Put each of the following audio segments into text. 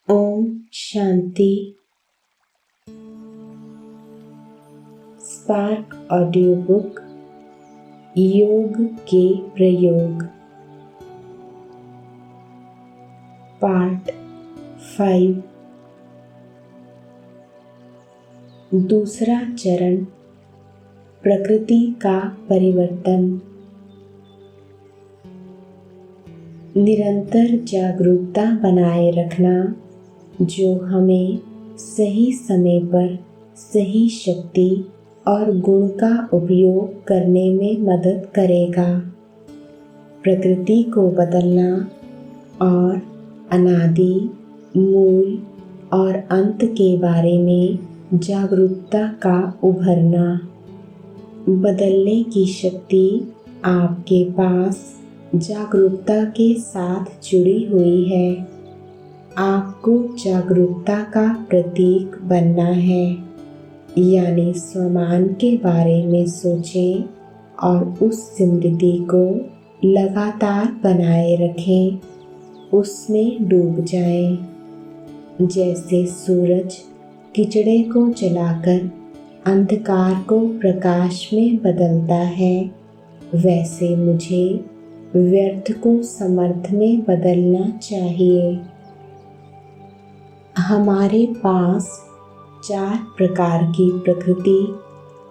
Om Shanti. Spark audio book योग के प्रयोग पार्ट 5। दूसरा चरण, प्रकृति का परिवर्तन। निरंतर जागरूकता बनाए रखना जो हमें सही समय पर सही शक्ति और गुण का उपयोग करने में मदद करेगा। प्रकृति को बदलना और अनादि, मूल और अंत के बारे में जागरूकता का उभरना। बदलने की शक्ति आपके पास जागरूकता के साथ जुड़ी हुई है। आपको जागरूकता का प्रतीक बनना है, यानी स्वमान के बारे में सोचें और उस स्मृति को लगातार बनाए रखें, उसमें डूब जाएं। जैसे सूरज कीचड़े को जलाकर अंधकार को प्रकाश में बदलता है, वैसे मुझे व्यर्थ को समर्थ में बदलना चाहिए। हमारे पास 4 प्रकार की प्रकृति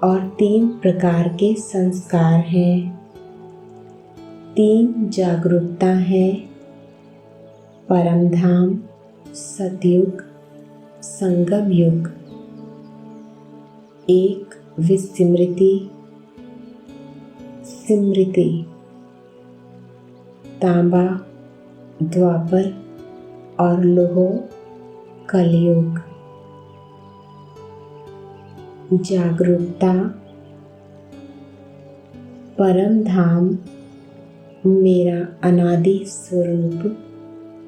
और 3 प्रकार के संस्कार हैं। 3 जागरूकता है: परम धाम, सतयुग, संगम युग। 1 विस्मृति, स्मृति, तांबा, द्वापर और लोह, कलयुग। जागरूकता, परम धाम मेरा अनादि स्वरूप,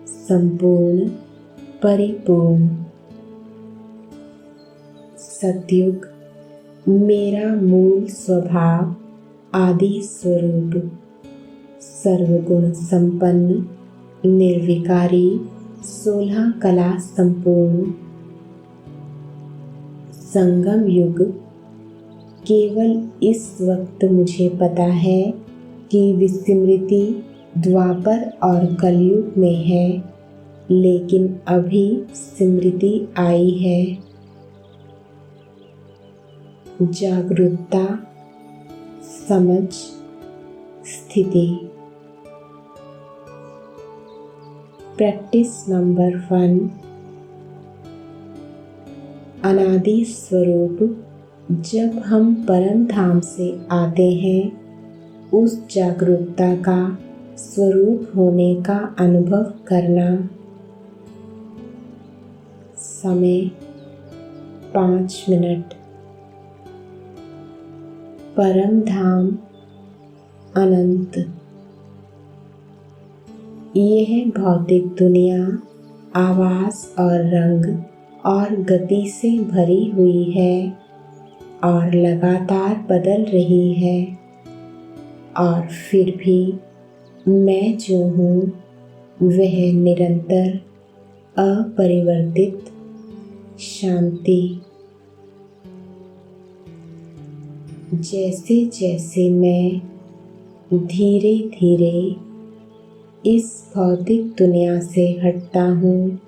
संपूर्ण परिपूर्ण। सतयुग मेरा मूल स्वभाव, आदि स्वरूप, सर्वगुण संपन्न, निर्विकारी, 16 कला संपूर्ण। संगम युग केवल इस वक्त मुझे पता है कि विस्मृति द्वापर और कलयुग में है, लेकिन अभी स्मृति आई है। जागरूकता, समझ, स्थिति। Practice number 1। अनादि स्वरूप जब हम परम धाम से आते हैं, उस जागरूकता का स्वरूप होने का अनुभव करना। समय 5 मिनट। परम धाम अनंत। यह भौतिक दुनिया आवाज और रंग और गति से भरी हुई है और लगातार बदल रही है, और फिर भी मैं जो हूँ वह निरंतर अपरिवर्तित शांति। जैसे जैसे मैं धीरे धीरे इस भौतिक दुनिया से हटता हूँ,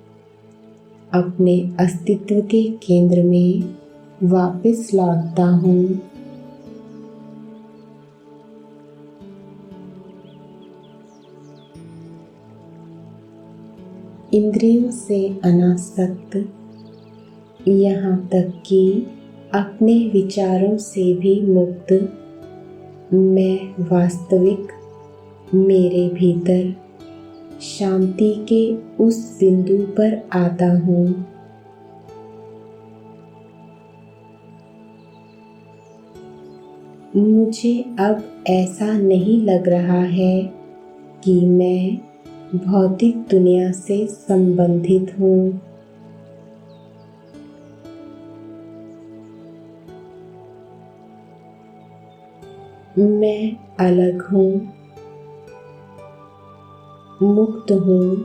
अपने अस्तित्व के केंद्र में वापस लौटता हूँ। इंद्रियों से अनासक्त, यहाँ तक कि अपने विचारों से भी मुक्त, मैं वास्तविक मेरे भीतर शांति के उस बिंदु पर आता हूँ। मुझे अब ऐसा नहीं लग रहा है कि मैं भौतिक दुनिया से संबंधित हूँ। मैं अलग हूँ, मुक्त हूँ,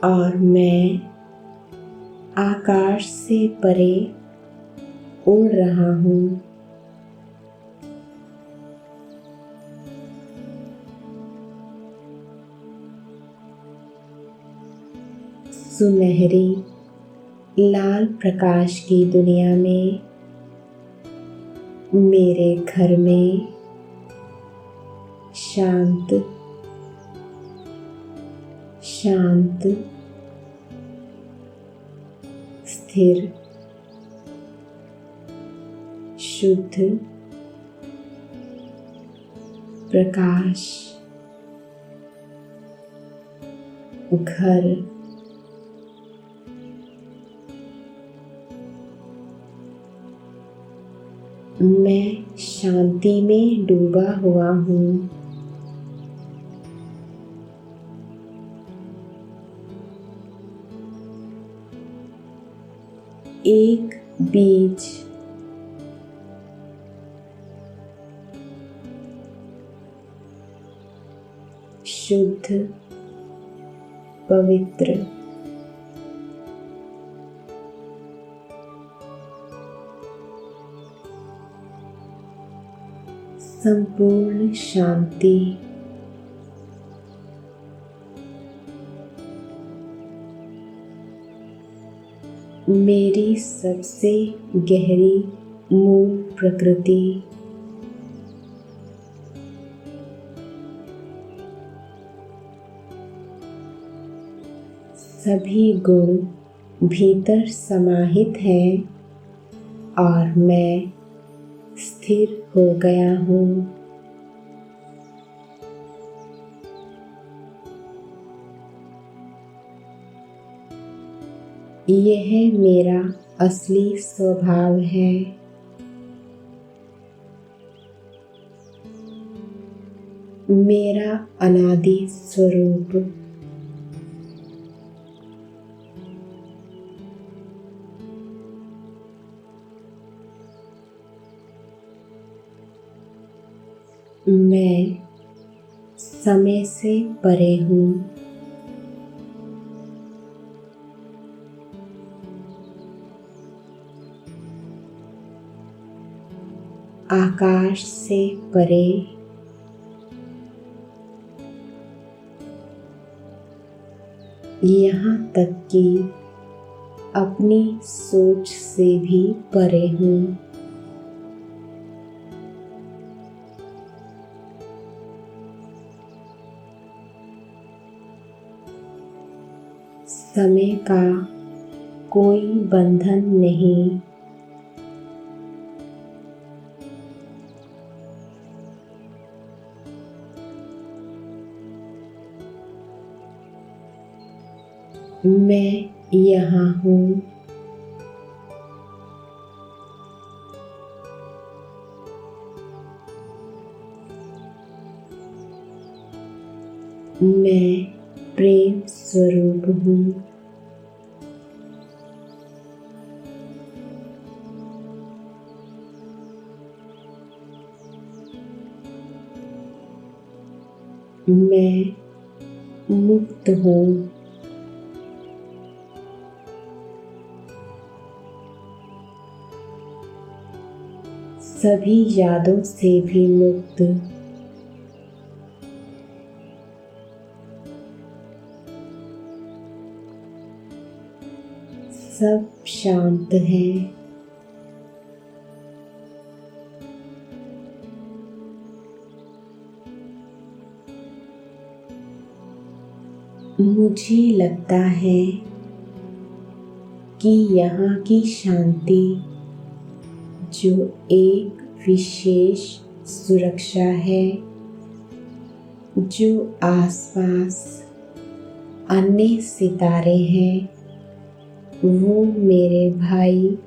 और मैं आकाश से परे उड़ रहा हूँ। सुनहरी लाल प्रकाश की दुनिया में मेरे घर में शांत शांत स्थिर शुद्ध प्रकाश घर मैं शांति में डूबा हुआ हूँ। एक बीज शुद्ध पवित्र संपूर्ण शांति मेरी सबसे गहरी मूल प्रकृति सभी गुण भीतर समाहित हैं और मैं स्थिर हो गया हूँ। यह मेरा असली स्वभाव है। मेरा अनादि स्वरूप मैं समय से परे हूँ। आकाश से परे यहाँ तक कि अपनी सोच से भी परे हूँ। समय का कोई बंधन नहीं। मैं यहाँ हूँ। मैं प्रेम स्वरूप हूँ। मैं मुक्त हूँ। सभी यादों से भी मुक्त। सब शांत है। मुझे लगता है कि यहाँ की शांति जो एक विशेष सुरक्षा है, जो आसपास अन्य सितारे हैं, वो मेरे भाई,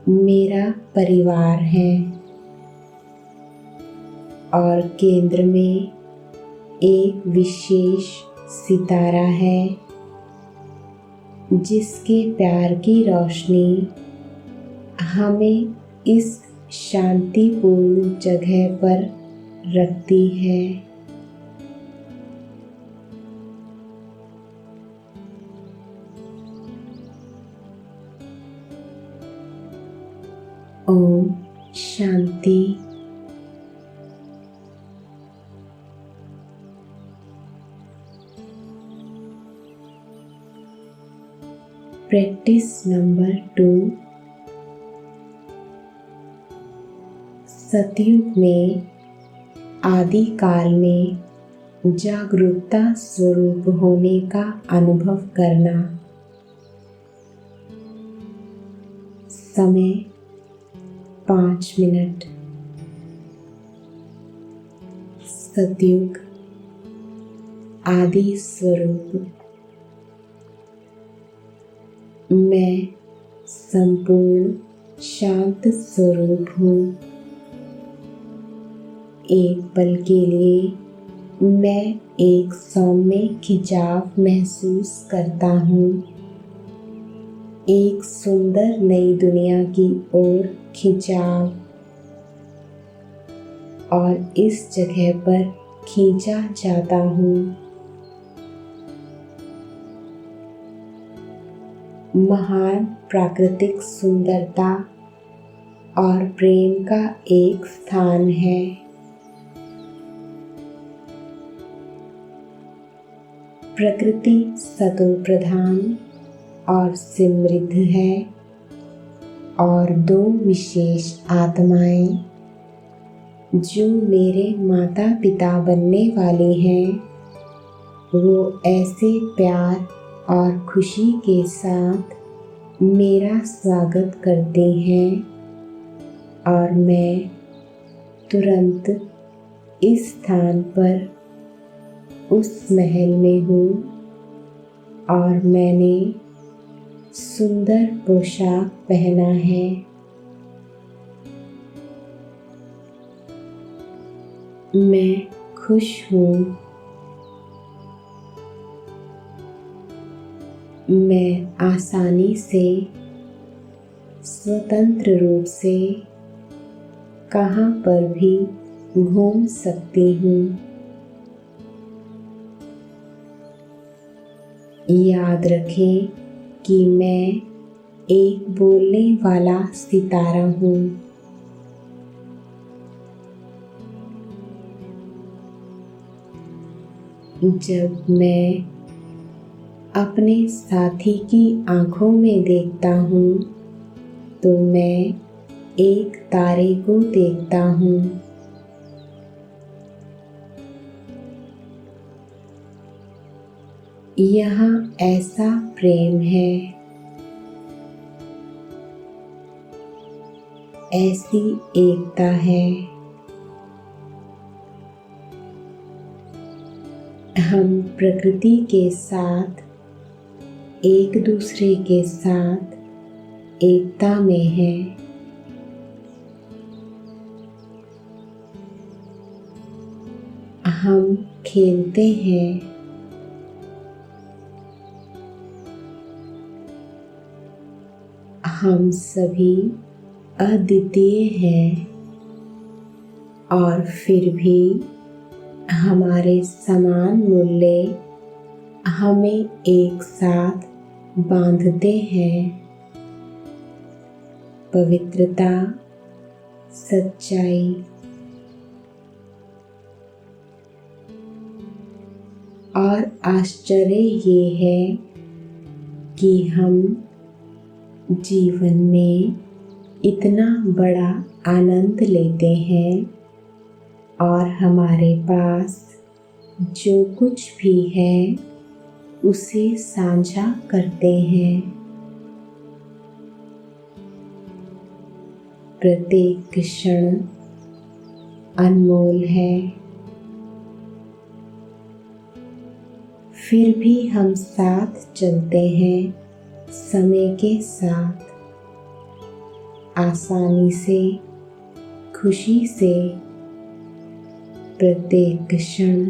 मेरा परिवार है और केंद्र में एक विशेष सितारा है जिसके प्यार की रोशनी हमें इस शांतिपूर्ण जगह पर रखती है। ओम शांति। Practice number 2। सतयुग में आदि काल में जागरूकता स्वरूप होने का अनुभव करना। समय 5 मिनट। सतयुग आदि स्वरूप। मैं संपूर्ण शांत स्वरूप हूँ। एक पल के लिए मैं एक सौम्य खिंचाव महसूस करता हूँ। एक सुंदर नई दुनिया की ओर खिंचाव, और इस जगह पर खींचा जाता हूँ। महान प्राकृतिक सुंदरता और प्रेम का एक स्थान है। प्रकृति सतो प्रधान और समृद्ध है, और 2 विशेष आत्माएं जो मेरे माता पिता बनने वाली हैं, वो ऐसे प्यार और खुशी के साथ मेरा स्वागत करते हैं, और मैं तुरंत इस स्थान पर उस महल में हूँ, और मैंने सुंदर पोशाक पहना है। मैं खुश हूँ। मैं आसानी से स्वतंत्र रूप से कहाँ पर भी घूम सकती हूँ। याद रखें कि मैं एक बोलने वाला सितारा हूँ। जब मैं अपने साथी की आँखों में देखता हूँ, तो मैं एक तारे को देखता हूँ। यहाँ ऐसा प्रेम है, ऐसी एकता है। हम प्रकृति के साथ, एक दूसरे के साथ एकता में हैं। हम खेलते हैं। हम सभी अद्वितीय हैं, और फिर भी हमारे समान मूल्य हमें एक साथ बांधते हैं। पवित्रता, सच्चाई और आश्चर्य ये है कि हम जीवन में इतना बड़ा आनंद लेते हैं, और हमारे पास जो कुछ भी है उसे साझा करते हैं। प्रत्येक क्षण अनमोल है। फिर भी हम साथ चलते हैं, समय के साथ, आसानी से, खुशी से। प्रत्येक क्षण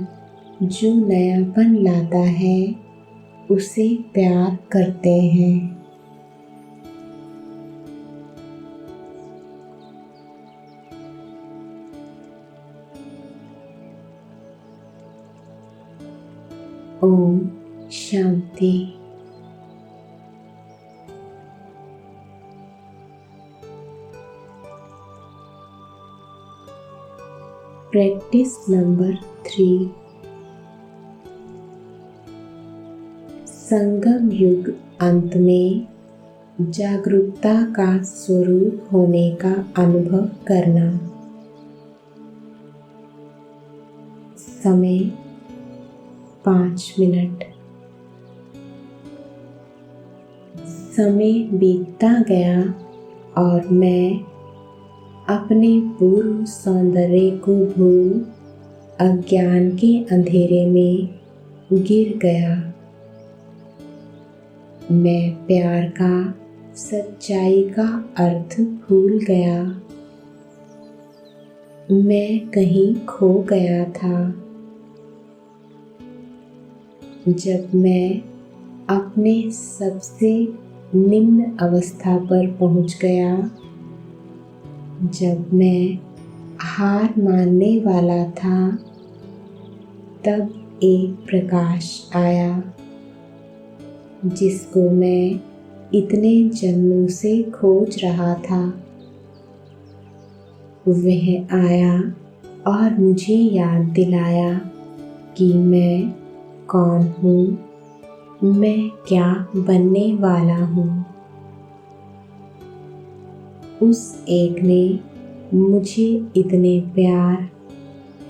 जो नयापन लाता है उसे प्यार करते हैं। ओम शांति। Practice number 3। संगम युग अंत में जागरूकता का स्वरूप होने का अनुभव करना। समय 5 मिनट। समय बीतता गया और मैं अपने पूर्व सौंदर्य को भूल अज्ञान के अंधेरे में गिर गया। मैं प्यार का, सच्चाई का अर्थ भूल गया। मैं कहीं खो गया था। जब मैं अपने सबसे निम्न अवस्था पर पहुंच गया, जब मैं हार मानने वाला था, तब एक प्रकाश आया जिसको मैं इतने जन्मों से खोज रहा था। वह आया और मुझे याद दिलाया कि मैं कौन हूँ, मैं क्या बनने वाला हूँ। उस एक ने मुझे इतने प्यार,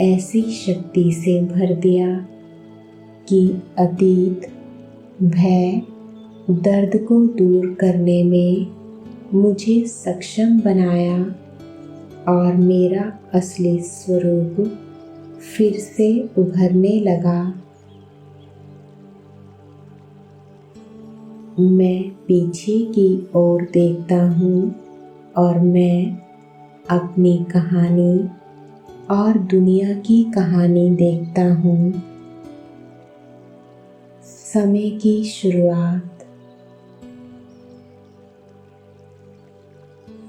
ऐसी शक्ति से भर दिया कि अतीत, भय, दर्द को दूर करने में मुझे सक्षम बनाया और मेरा असली स्वरूप फिर से उभरने लगा। मैं पीछे की ओर देखता हूँ और मैं अपनी कहानी और दुनिया की कहानी देखता हूँ। समय की शुरुआत।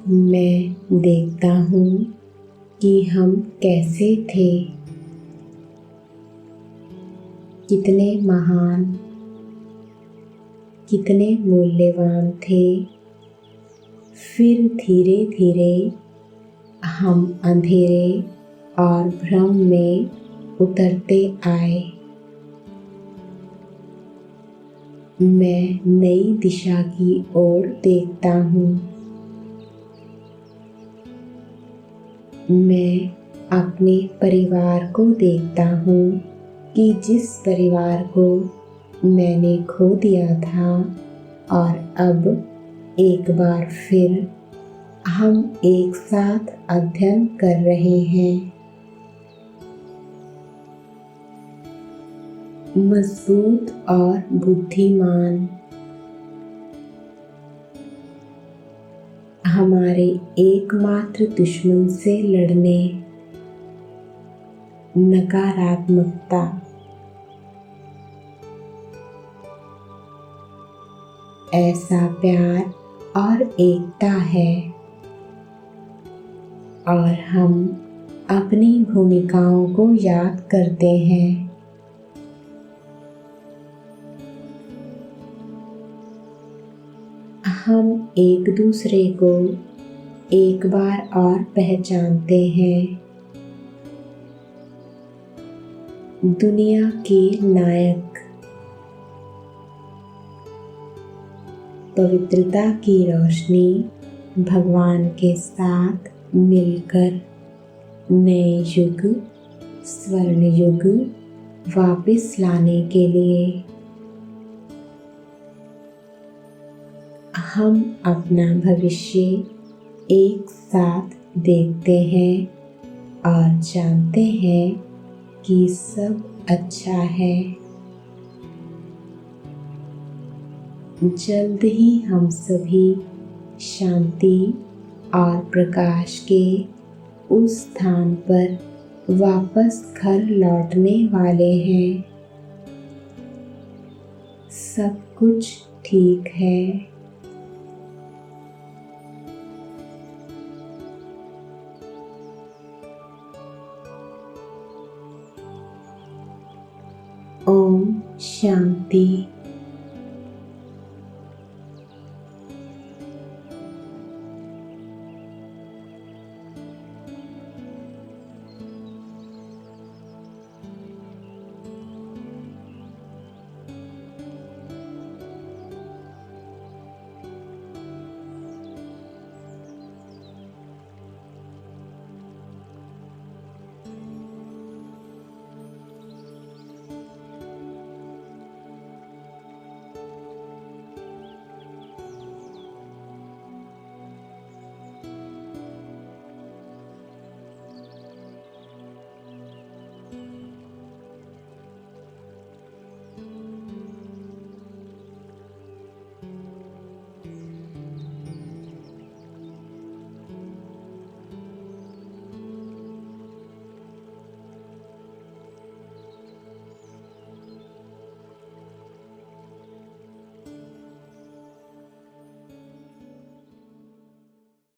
मैं देखता हूँ कि हम कैसे थे, कितने महान, कितने मूल्यवान थे। फिर धीरे धीरे हम अंधेरे और भ्रम में उतरते आए। मैं नई दिशा की ओर देखता हूँ। मैं अपने परिवार को देखता हूँ कि जिस परिवार को मैंने खो दिया था, और अब एक बार फिर हम एक साथ अध्ययन कर रहे हैं। मजबूत और बुद्धिमान। हमारे एकमात्र दुश्मन से लड़ने। नकारात्मकता। ऐसा प्यार और एकता है, और हम अपनी भूमिकाओं को याद करते हैं। हम एक दूसरे को एक बार और पहचानते हैं। दुनिया के नायक। पवित्रता की रोशनी भगवान के साथ मिलकर नए युग, स्वर्ण युग वापस लाने के लिए हम अपना भविष्य एक साथ देखते हैं और जानते हैं कि सब अच्छा है। जल्द ही हम सभी शांति और प्रकाश के उस स्थान पर वापस घर लौटने वाले हैं। सब कुछ ठीक है। ओम शांति।